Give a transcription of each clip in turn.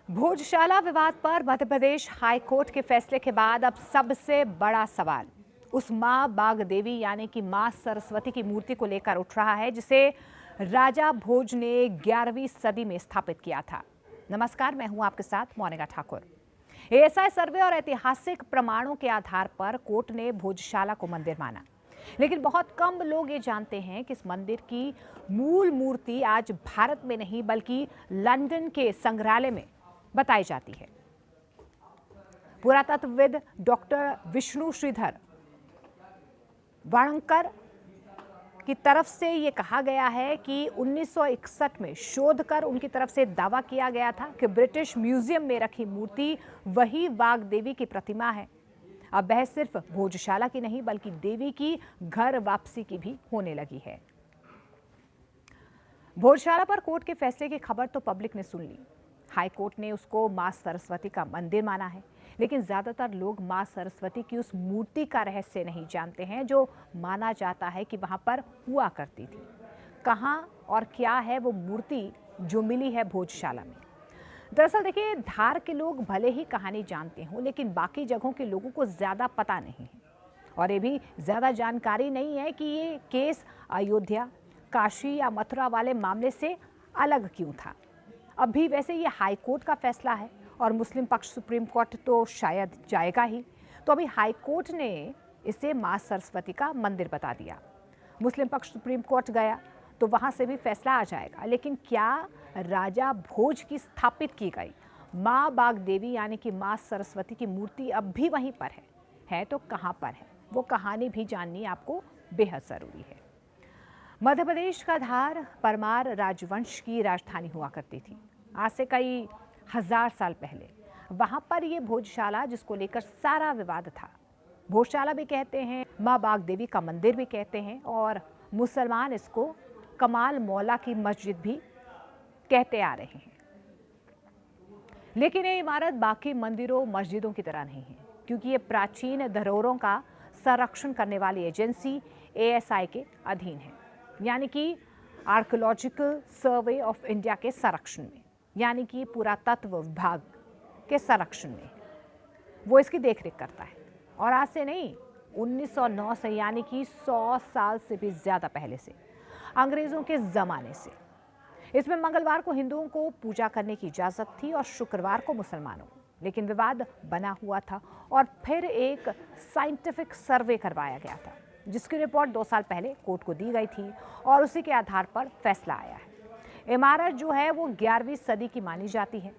भोजशाला विवाद पर Madhya Pradesh high court के फैसले के बाद अब सबसे बड़ा सवाल उस मां बाग देवी यानी कि मां सरस्वती की मूर्ति को लेकर उठ रहा है, जिसे राजा भोज ने 11वीं सदी में स्थापित किया था। नमस्कार, मैं हूं आपके साथ मोनिका ठाकुर। एएसआई सर्वे और ऐतिहासिक प्रमाणों के आधार पर कोर्ट ने भोजशाला को मंदिर माना, लेकिन बहुत कम लोग ये जानते हैं कि इस मंदिर की मूल मूर्ति आज भारत में नहीं बल्कि लंदन के संग्रहालय में बताई जाती है। पुरातत्वविद डॉक्टर विष्णु श्रीधर वाणकर की तरफ से ये कहा गया है कि 1961 में शोध कर उनकी तरफ से दावा किया गया था कि ब्रिटिश म्यूजियम में रखी मूर्ति वही बाग देवी की प्रतिमा है। अब बहस सिर्फ भोजशाला की नहीं बल्कि देवी की घर वापसी की भी होने लगी है। भोजशाला पर कोर्ट के फैसले की खबर तो पब्लिक ने सुन ली। हाई कोर्ट ने उसको मां सरस्वती का मंदिर माना है, लेकिन ज्यादातर लोग मां सरस्वती की उस मूर्ति का रहस्य नहीं जानते हैं जो माना जाता है कि वहां पर हुआ करती थी। कहां और क्या है वो मूर्ति जो मिली है भोजशाला में? दरअसल देखिए, धार के लोग भले ही कहानी जानते हों, लेकिन बाकी जगहों के लोगों को ज्यादा पता नहीं है और ये भी ज्यादा जानकारी नहीं है कि ये केस अयोध्या, काशी या मथुरा वाले मामले से अलग क्यों था। अब भी वैसे ये हाई कोर्ट का फैसला है और मुस्लिम पक्ष सुप्रीम कोर्ट तो शायद जाएगा ही, तो अभी हाई कोर्ट ने इसे मां सरस्वती का मंदिर बता दिया। मुस्लिम पक्ष सुप्रीम कोर्ट गया तो वहां से भी फैसला आ जाएगा, लेकिन क्या राजा भोज की स्थापित की गई मां बाग देवी यानी कि मां सरस्वती की मूर्ति अब भी वहीं पर है तो कहां पर है? वो कहानी भी जाननी आपको बेहद जरूरी है। मध्य प्रदेश का धार परमार राजवंश की राजधानी हुआ करती थी। आज से कई हजार साल पहले वहां पर यह भोजशाला, जिसको लेकर सारा विवाद था, भोजशाला भी कहते हैं, मां बाग देवी का मंदिर भी कहते हैं और मुसलमान इसको कमाल मौला की मस्जिद भी कहते आ रहे हैं। लेकिन ये इमारत बाकी मंदिरों मस्जिदों की तरह नहीं है, क्योंकि ये प्राचीन धरोहरों का संरक्षण करने वाली एजेंसी एएसआई के अधीन है, यानी कि आर्कियोलॉजिकल सर्वे ऑफ इंडिया के संरक्षण में, यानी कि पुरातत्व विभाग के संरक्षण में वो इसकी देखरेख करता है। और आज से नहीं, 1909 से, यानी कि 100 साल से भी ज्यादा पहले से, अंग्रेजों के जमाने से इसमें मंगलवार को हिंदुओं को पूजा करने की इजाजत थी और शुक्रवार को मुसलमानों को। लेकिन विवाद बना हुआ था और फिर एक साइंटिफिक सर्वे करवाया गया था, जिसकी रिपोर्ट 2 साल पहले कोर्ट को दी गई थी और उसी के आधार पर फैसला आया है। इमारत जो है वो 11वीं सदी की मानी जाती है।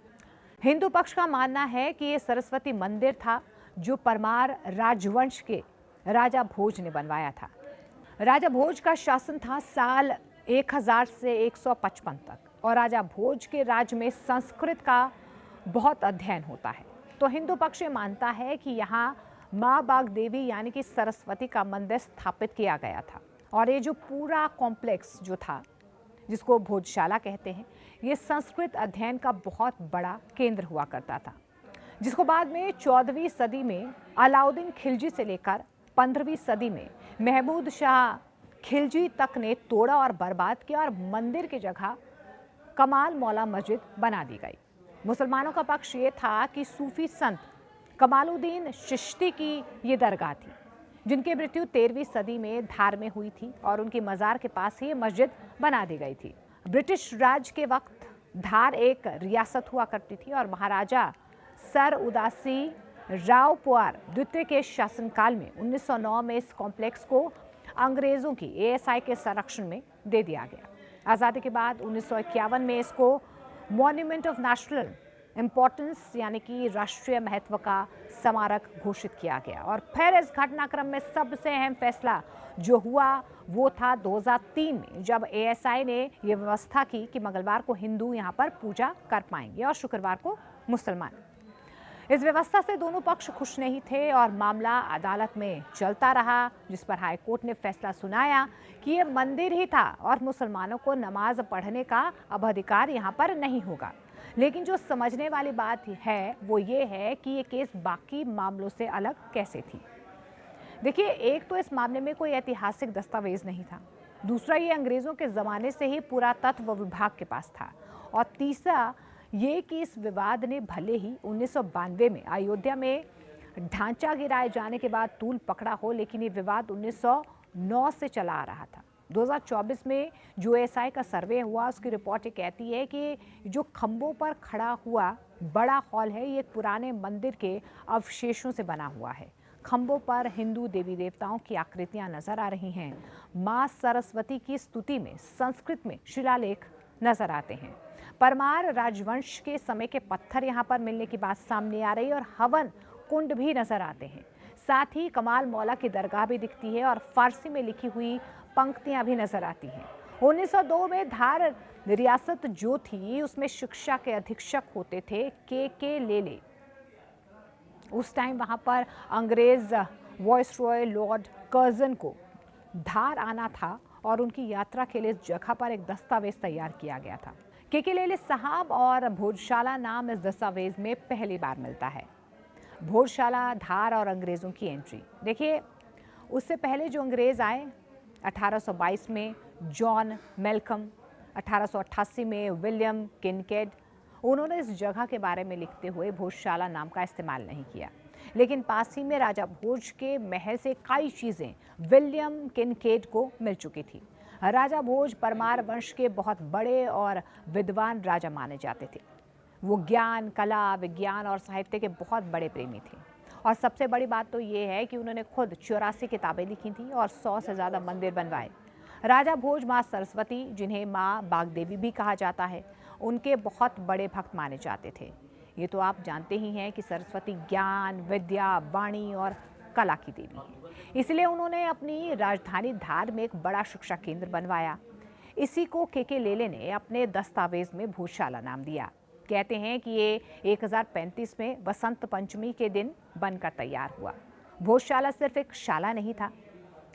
हिंदू पक्ष का मानना है कि ये सरस्वती मंदिर था जो परमार राजवंश के राजा भोज ने बनवाया था। राजा भोज का शासन था साल 1000 से 155 तक और राजा भोज के राज में संस्कृत का बहुत अध्ययन होता है। तो हिंदू पक्ष मानता है कि यहाँ मां बाग देवी यानी कि सरस्वती का मंदिर स्थापित किया गया था और ये जो पूरा कॉम्प्लेक्स जो था, जिसको भोजशाला कहते हैं, ये संस्कृत अध्ययन का बहुत बड़ा केंद्र हुआ करता था, जिसको बाद में 14वीं सदी में अलाउद्दीन खिलजी से लेकर 15वीं सदी में महमूद शाह खिलजी तक ने तोड़ा और बर्बाद किया और मंदिर की जगह कमाल मौला मस्जिद बना दी गई। मुसलमानों का पक्ष ये था कि सूफी संत कमालुद्दीन चिश्ती की ये दरगाह थी, जिनकी मृत्यु 13वीं सदी में धार में हुई थी और उनकी मज़ार के पास ही मस्जिद बना दी गई थी। ब्रिटिश राज के वक्त धार एक रियासत हुआ करती थी और महाराजा सर उदासी राव पुआर द्वितीय के शासनकाल में 1909 में इस कॉम्प्लेक्स को अंग्रेजों की एएसआई के संरक्षण में दे दिया गया। आज़ादी के बाद 1951 में इसको मॉन्यूमेंट ऑफ नेशनल इम्पोर्टेंस यानी कि राष्ट्रीय महत्व का स्मारक घोषित किया गया। और फिर इस घटनाक्रम में सबसे अहम फैसला जो हुआ वो था 2003 में, जब एएसआई ने ये व्यवस्था की कि मंगलवार को हिंदू यहाँ पर पूजा कर पाएंगे और शुक्रवार को मुसलमान। इस व्यवस्था से दोनों पक्ष खुश नहीं थे और मामला अदालत में चलता रहा, जिस पर हाई कोर्ट ने फैसला सुनाया कि ये मंदिर ही था और मुसलमानों को नमाज पढ़ने का अब अधिकार यहाँ पर नहीं होगा। लेकिन जो समझने वाली बात है वो ये है कि ये केस बाकी मामलों से अलग कैसे थी। देखिए, एक तो इस मामले में कोई ऐतिहासिक दस्तावेज नहीं था, दूसरा ये अंग्रेजों के ज़माने से ही पुरातत्व विभाग के पास था और तीसरा ये कि इस विवाद ने भले ही 1992 में अयोध्या में ढांचा गिराए जाने के बाद तूल पकड़ा हो, लेकिन ये विवाद 1909 से चला आ रहा था। 2024 में जो एएसआई का सर्वे हुआ, उसकी रिपोर्ट ये कहती है कि जो खंभों पर खड़ा हुआ बड़ा हॉल है, ये एक पुराने मंदिर के अवशेषों से बना हुआ है। खंभों पर हिंदू देवी देवताओं की आकृतियां नजर आ रही हैं। मां सरस्वती की स्तुति में संस्कृत में शिलालेख नजर आते हैं। परमार राजवंश के समय के पत्थर यहां पर मिलने की बात सामने आ रही है और हवन कुंड भी नजर आते हैं। साथ ही कमाल मौला की दरगाह भी दिखती है और फारसी में लिखी हुई पंक्तियां भी नजर आती हैं। 1902 में धार रियासत जो थी, उसमें शिक्षा के अधीक्षक होते थे के लेले। उस टाइम वहां पर अंग्रेज वॉइसरॉय लॉर्ड कर्जन को धार आना था और उनकी यात्रा के लिए इस जगह पर एक दस्तावेज तैयार किया गया था। के लेले साहब और भोजशाला नाम इस दस्तावेज में पहली बार मिलता है। भोजशाला, धार और अंग्रेजों की एंट्री देखिए। उससे पहले जो अंग्रेज आए 1822 में जॉन मेलकम, 1888 में विलियम किनकेड, उन्होंने इस जगह के बारे में लिखते हुए भोजशाला नाम का इस्तेमाल नहीं किया। लेकिन पास ही में राजा भोज के महल से कई चीज़ें विलियम किनकेड को मिल चुकी थी। राजा भोज परमार वंश के बहुत बड़े और विद्वान राजा माने जाते थे। वो ज्ञान, कला, विज्ञान और साहित्य के बहुत बड़े प्रेमी थे। और सबसे बड़ी बात तो ये है कि उन्होंने खुद 84 किताबें लिखी थी और 100 से ज़्यादा मंदिर बनवाए। राजा भोज माँ सरस्वती, जिन्हें माँ बागदेवी भी कहा जाता है, उनके बहुत बड़े भक्त माने जाते थे। ये तो आप जानते ही हैं कि सरस्वती ज्ञान, विद्या, वाणी और कला की देवी है। इसलिए उन्होंने अपनी राजधानी धार में एक बड़ा शिक्षा केंद्र बनवाया। इसी को के लेले ने अपने दस्तावेज में भोजशाला नाम दिया। कहते हैं कि ये 1035 में वसंत पंचमी के दिन बनकर तैयार हुआ। भोजशाला सिर्फ एक शाला नहीं था,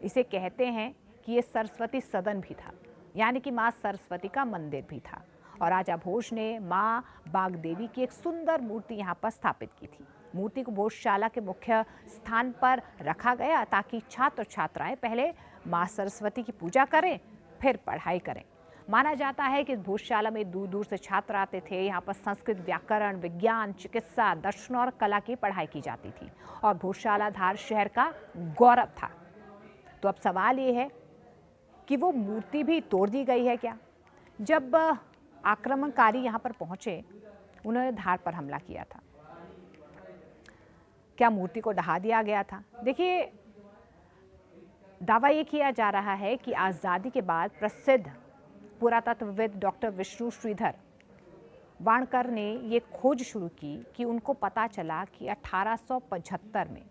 इसे कहते हैं कि ये सरस्वती सदन भी था, यानी कि माँ सरस्वती का मंदिर भी था। और राजा भोज ने माँ बागदेवी की एक सुंदर मूर्ति यहाँ पर स्थापित की थी। मूर्ति को भोजशाला के मुख्य स्थान पर रखा गया ताकि छात्र छात्राएं पहले माँ सरस्वती की पूजा करें, फिर पढ़ाई करें। माना जाता है कि इस भोजशाला में दूर दूर से छात्र आते थे। यहाँ पर संस्कृत, व्याकरण, विज्ञान, चिकित्सा, दर्शन और कला की पढ़ाई की जाती थी और भोजशाला धार शहर का गौरव था। तो अब सवाल ये है कि वो मूर्ति भी तोड़ दी गई है क्या? जब आक्रमणकारी यहाँ पर पहुंचे, उन्होंने धार पर हमला किया था। क्या मूर्ति को ढहा दिया गया था? देखिए, दावा ये किया जा रहा है कि आज़ादी के बाद प्रसिद्ध पुरातत्वविद डॉक्टर विष्णु श्रीधर वाणकर ने ये खोज शुरू की कि उनको पता चला कि 1875 में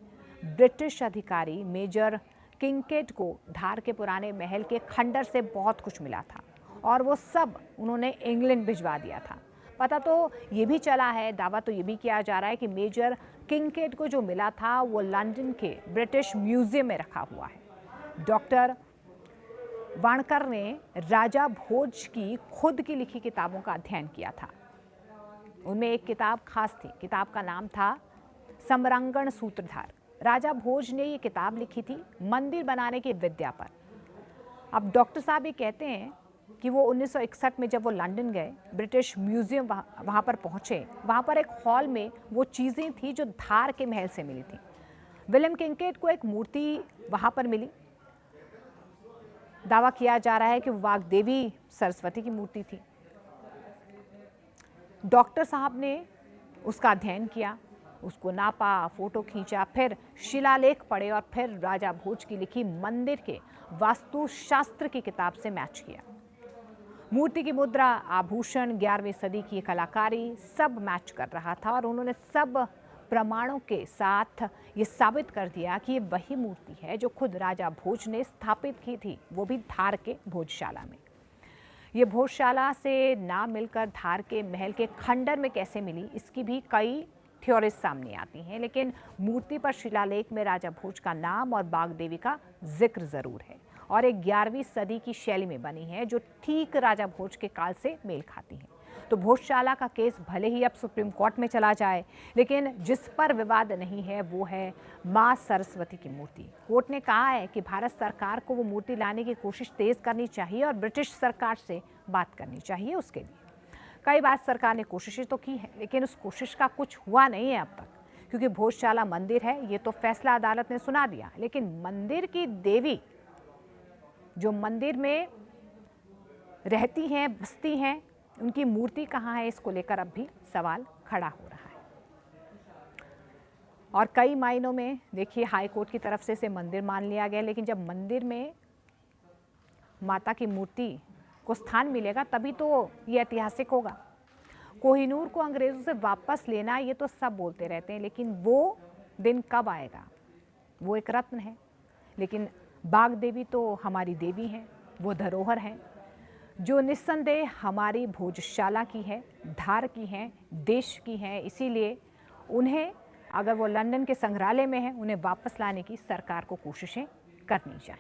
ब्रिटिश अधिकारी मेजर किंकेड को धार के पुराने महल के खंडर से बहुत कुछ मिला था और वो सब उन्होंने इंग्लैंड भिजवा दिया था। पता तो ये भी चला है, दावा तो ये भी किया जा रहा है कि मेजर किंकेड को जो मिला था वो लंदन के ब्रिटिश म्यूजियम में रखा हुआ है। डॉक्टर वाणकर ने राजा भोज की खुद की लिखी किताबों का अध्ययन किया था। उनमें एक किताब खास थी। किताब का नाम था समरांगण सूत्रधार। राजा भोज ने ये किताब लिखी थी मंदिर बनाने की विद्या पर। अब डॉक्टर साहब ये कहते हैं कि वो 1961 में जब वो लंदन गए, ब्रिटिश म्यूजियम वहाँ पर पहुँचे, वहाँ पर एक हॉल में वो चीज़ें थी जो धार के महल से मिली थी। विलियम किंकेड को एक मूर्ति वहाँ पर मिली। दावा किया जा रहा है कि वो वाग्देवी सरस्वती की मूर्ति थी। डॉक्टर साहब ने उसका अध्ययन किया, उसको नापा, फोटो खींचा, फिर शिलालेख पढ़े और फिर राजा भोज की लिखी मंदिर के वास्तुशास्त्र की किताब से मैच किया। मूर्ति की मुद्रा, आभूषण, 11वीं सदी की कलाकारी सब मैच कर रहा था और उन्होंने सब प्रमाणों के साथ ये साबित कर दिया कि ये वही मूर्ति है जो खुद राजा भोज ने स्थापित की थी, वो भी धार के भोजशाला में। ये भोजशाला से ना मिलकर धार के महल के खंडर में कैसे मिली, इसकी भी कई थ्योरीज सामने आती हैं, लेकिन मूर्ति पर शिलालेख में राजा भोज का नाम और बागदेवी का जिक्र जरूर है और एक 11वीं सदी की शैली में बनी है जो ठीक राजा भोज के काल से मेल खाती है। तो भोजशाला का केस भले ही अब सुप्रीम कोर्ट में चला जाए, लेकिन जिस पर विवाद नहीं है वो है माँ सरस्वती की मूर्ति। कोर्ट ने कहा है कि भारत सरकार को वो मूर्ति लाने की कोशिश तेज करनी चाहिए और ब्रिटिश सरकार से बात करनी चाहिए उसके लिए। कई बार सरकार ने कोशिशें तो की हैं, लेकिन उस कोशिश का कुछ हुआ नहीं है अब तक, क्योंकि भोजशाला मंदिर है, ये तो फैसला अदालत ने सुना दिया, लेकिन मंदिर की देवी जो मंदिर में रहती हैं, बसती हैं, उनकी मूर्ति कहाँ है, इसको लेकर अब भी सवाल खड़ा हो रहा है। और कई मायनों में देखिए, हाई कोर्ट की तरफ से इसे मंदिर मान लिया गया, लेकिन जब मंदिर में माता की मूर्ति को स्थान मिलेगा तभी तो ये ऐतिहासिक होगा। कोहिनूर को अंग्रेजों से वापस लेना, ये तो सब बोलते रहते हैं, लेकिन वो दिन कब आएगा? वो एक रत्न है, लेकिन बाग देवी तो हमारी देवी हैं, वो धरोहर हैं जो निस्संदेह हमारी भोजशाला की है, धार की हैं, देश की हैं। इसीलिए उन्हें, अगर वो लंदन के संग्रहालय में है, उन्हें वापस लाने की सरकार को कोशिशें करनी चाहिए।